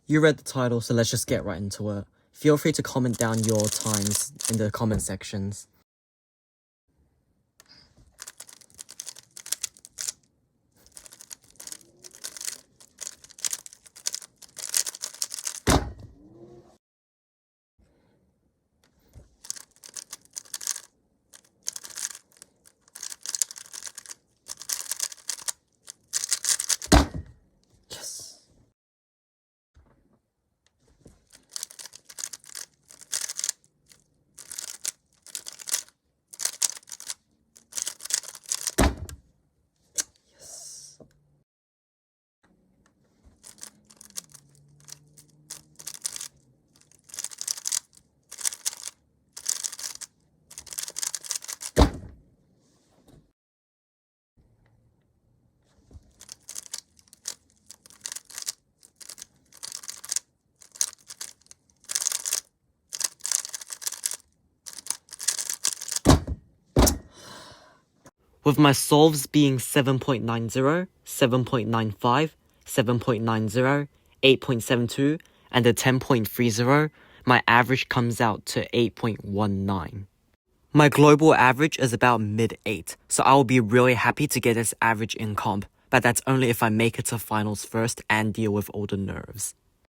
You read the title, so let's just get right into it. Feel free to comment down your times in the comment sections. Yes. Yes. With my solves being 7.90, 7.95, 7.90, 8.72, and a 10.30, my average comes out to 8.19. My global average is about mid-8, so I will be really happy to get this average in comp, but that's only if I make it to finals first and deal with all the nerves.